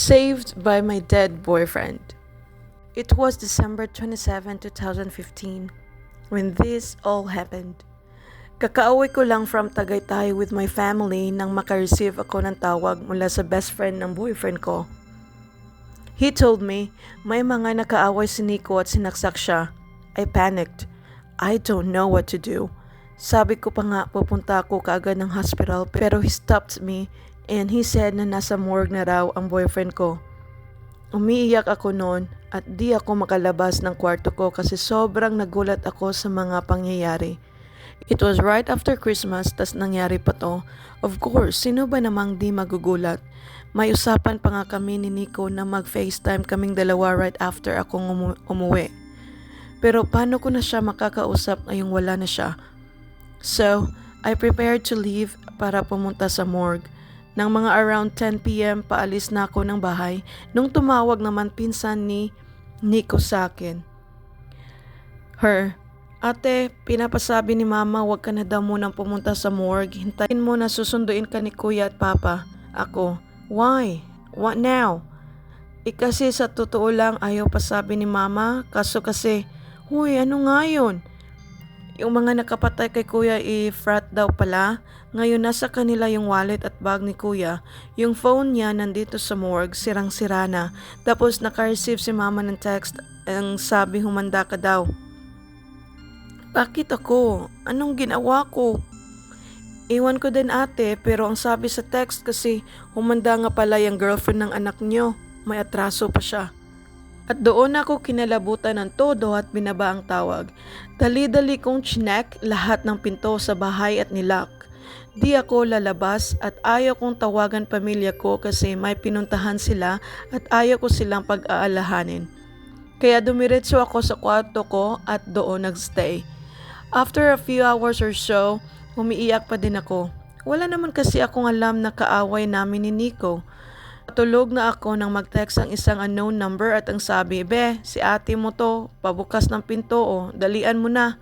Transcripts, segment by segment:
Saved by my dead boyfriend. It was December 27, 2015 when this all happened. Kakauwi ko lang from Tagaytay with my family nang makareceive ako ng tawag mula sa best friend ng boyfriend ko. He told me may mga nakaaway si Nico at sinaksak siya. I panicked. I don't know what to do. Sabi ko pa nga pupunta ako kaagad ng hospital pero he stopped me and he said na nasa morgue na raw ang boyfriend ko. Umiiyak ako noon at di ako makalabas ng kwarto ko kasi sobrang nagulat ako sa mga pangyayari. It was right after Christmas tas nangyari pa to. Of course, sino ba namang di magugulat? May usapan pa nga kami ni Nico na mag-FaceTime kaming dalawa right after akong umuwi. Pero paano ko na siya makakausap ngayong wala na siya? So, I prepared to leave para pumunta sa morgue. Nang mga around 10 p.m. paalis na ako ng bahay nung tumawag naman pinsan ni Nico sa akin. Ate, pinapasabi ni mama wag ka na daw munang pumunta sa morgue. Hintayin mo na susunduin ka ni kuya at papa. Ako, why? What now? Kasi sa totoo lang ayaw pa sabi ni mama. Kaso kasi, huy ano nga yun? Yung mga nakapatay kay kuya frat daw pala. Ngayon nasa kanila yung wallet at bag ni kuya. Yung phone niya nandito sa morgue, sirang-sira na. Tapos naka-receive si mama ng text ang sabi humanda ka daw. Bakit ako? Anong ginawa ko? Iwan ko din ate pero ang sabi sa text kasi humanda nga pala yung girlfriend ng anak niyo. May atraso pa siya. At doon ako kinalabutan ng todo at binaba ang tawag. Dali-dali kong chinek lahat ng pinto sa bahay at nilock. Di ako lalabas at ayaw kong tawagan pamilya ko kasi may pinuntahan sila at ayaw ko silang pag-aalahanin. Kaya dumiretso ako sa kwarto ko at doon nagstay. After a few hours or so, umiiyak pa din ako. Wala naman kasi akong alam na kaaway namin ni Nico. Tulog na ako nang mag-text ang isang unknown number at ang sabi, "Be, si ate mo to, pabukas ng pinto o, dalian mo na."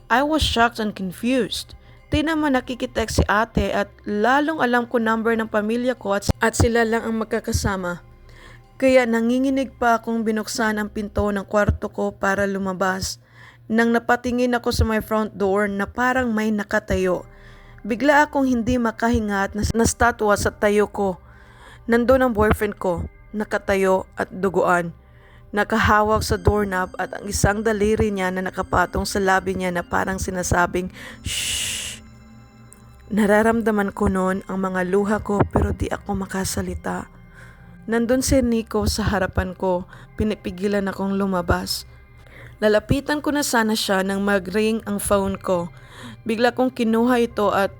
I was shocked and confused. Di naman nakikitext si ate at lalong alam ko number ng pamilya ko at sila lang ang magkakasama. Kaya nanginginig pa akong binuksan ang pinto ng kwarto ko para lumabas. Nang napatingin ako sa my front door na parang may nakatayo. Bigla akong hindi makahinga at nastatwa sa tayo ko. Nandun ang boyfriend ko, nakatayo at duguan. Nakahawak sa doorknob at ang isang daliri niya na nakapatong sa labi niya na parang sinasabing, "Shh!" Nararamdaman ko noon ang mga luha ko pero di ako makasalita. Nandun si Nico sa harapan ko, pinipigilan akong lumabas. Lalapitan ko na sana siya nang mag-ring ang phone ko. Bigla kong kinuha ito at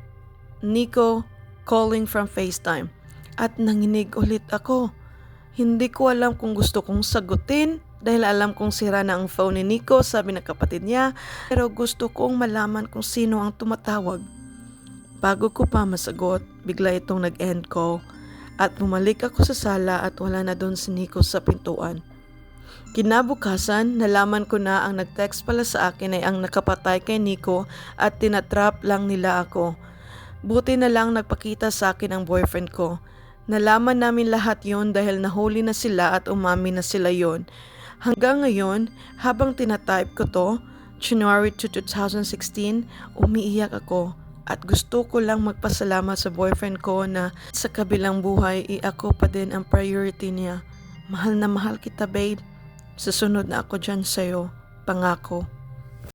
Nico calling from FaceTime. At nanginig ulit ako. Hindi ko alam kung gusto kong sagutin dahil alam kong sira na ang phone ni Nico, sabi ng kapatid niya. Pero gusto kong malaman kung sino ang tumatawag. Bago ko pa masagot, bigla itong nag-end call at bumalik ako sa sala at wala na doon si Nico sa pintuan. Kinabukasan, nalaman ko na ang nag-text pala sa akin ay ang nakapatay kay Nico at tinatrap lang nila ako. Buti na lang nagpakita sa akin ang boyfriend ko. Nalaman namin lahat yon dahil nahuli na sila at umami na sila yon. Hanggang ngayon, habang tinatype ko to, January 2, 2016, umiiyak ako. At gusto ko lang magpasalamat sa boyfriend ko na sa kabilang buhay ako pa din ang priority niya. Mahal na mahal kita babe. Susunod na ako dyan sa'yo. Pangako.